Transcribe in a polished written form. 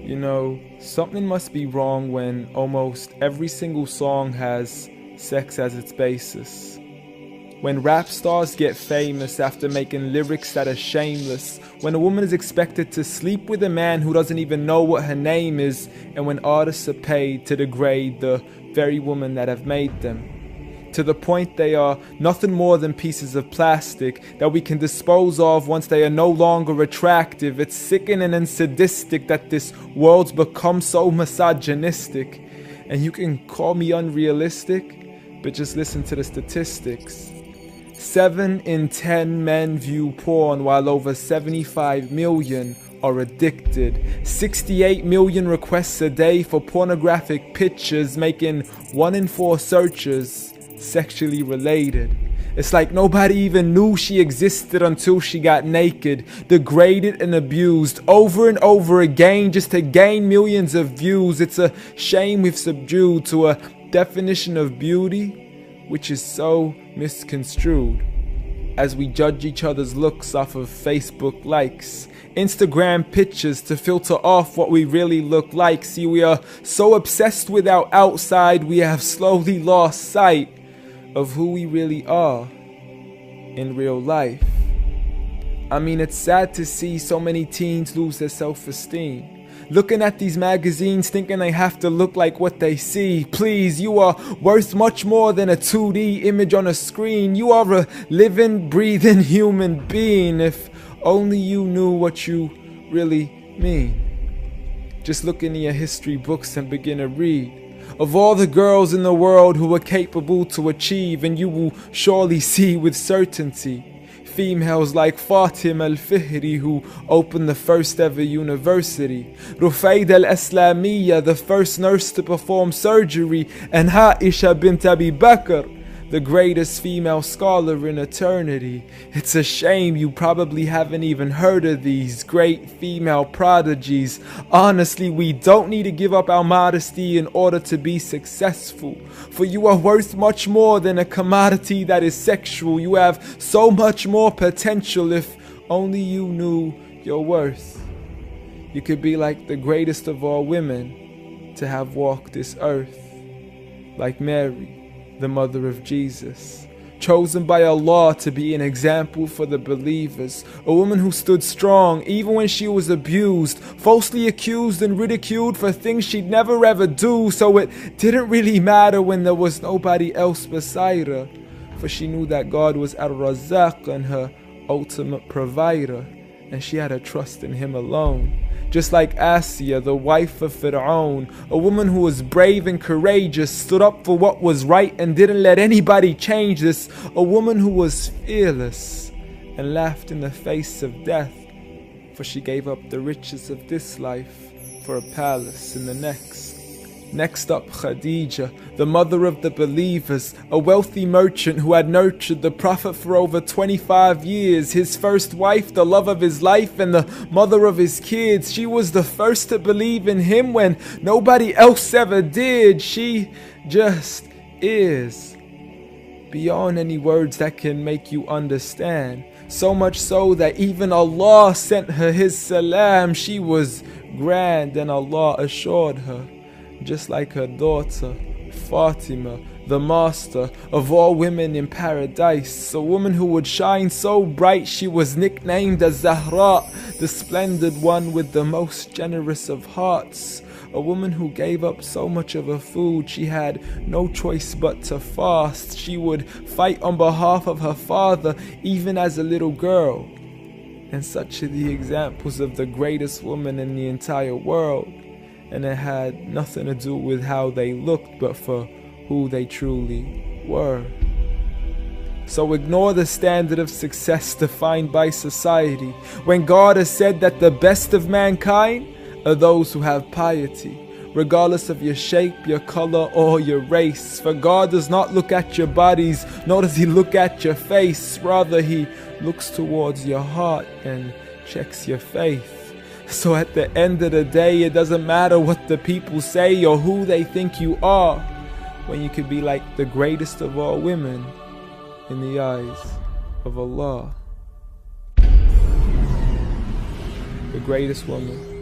You know, something must be wrong when almost every single song has sex as its basis. When rap stars get famous after making lyrics that are shameless. When a woman is expected to sleep with a man who doesn't even know what her name is. And when artists are paid to degrade the very women that have made them. To the point they are nothing more than pieces of plastic that we can dispose of once they are no longer attractive. It's sickening and sadistic that this world's become so misogynistic. And you can call me unrealistic, but just listen to the statistics. 7 in 10 men view porn, while over 75 million are addicted. 68 million requests a day for pornographic pictures, making 1 in 4 searches sexually related. It's like nobody even knew she existed until she got naked, degraded and abused over and over again just to gain millions of views. It's a shame we've subdued to a definition of beauty which is so misconstrued, as we judge each other's looks off of Facebook likes, Instagram pictures to filter off what we really look like. See, we are so obsessed with our outside, we have slowly lost sight of who we really are in real life. I mean, it's sad to see so many teens lose their self-esteem. Looking at these magazines thinking they have to look like what they see. Please, you are worth much more than a 2D image on a screen. You are a living, breathing human being. If only you knew what you really mean. Just look into your history books and begin to read of all the girls in the world who were capable to achieve, and you will surely see with certainty females like Fatima al-Fihri, who opened the first ever university, Rufayda al-Islamiyya, the first nurse to perform surgery, and Aisha bint Abi Bakr, the greatest female scholar in eternity. It's a shame you probably haven't even heard of these great female prodigies. Honestly, we don't need to give up our modesty in order to be successful, for you are worth much more than a commodity that is sexual. You have so much more potential if only you knew your worth. You could be like the greatest of all women to have walked this earth, like Mary, the mother of Jesus, chosen by Allah to be an example for the believers, a woman who stood strong even when she was abused, falsely accused and ridiculed for things she'd never ever do, so it didn't really matter when there was nobody else beside her, for she knew that God was Ar-Razzaq and her ultimate provider, and she had a trust in Him alone. Just like Asiya, the wife of Fir'aun, a woman who was brave and courageous, stood up for what was right and didn't let anybody change this, a woman who was fearless and laughed in the face of death, for she gave up the riches of this life for a palace in the next. Next up, Khadija, the mother of the believers, a wealthy merchant who had nurtured the Prophet for over 25 years, his first wife, the love of his life, and the mother of his kids. She was the first to believe in him when nobody else ever did. She just is, beyond any words that can make you understand. So much so that even Allah sent her His salam. She was grand, and Allah assured her, just like her daughter, Fatima, the master of all women in paradise, a woman who would shine so bright she was nicknamed as Zahra, the splendid one with the most generous of hearts, a woman who gave up so much of her food she had no choice but to fast. She would fight on behalf of her father even as a little girl. And such are the examples of the greatest woman in the entire world. And it had nothing to do with how they looked, but for who they truly were. So ignore the standard of success defined by society, when God has said that the best of mankind are those who have piety, regardless of your shape, your color, or your race. For God does not look at your bodies, nor does He look at your face. Rather, He looks towards your heart and checks your faith. So at the end of the day, it doesn't matter what the people say or who they think you are, when you could be like the greatest of all women in the eyes of Allah. The greatest woman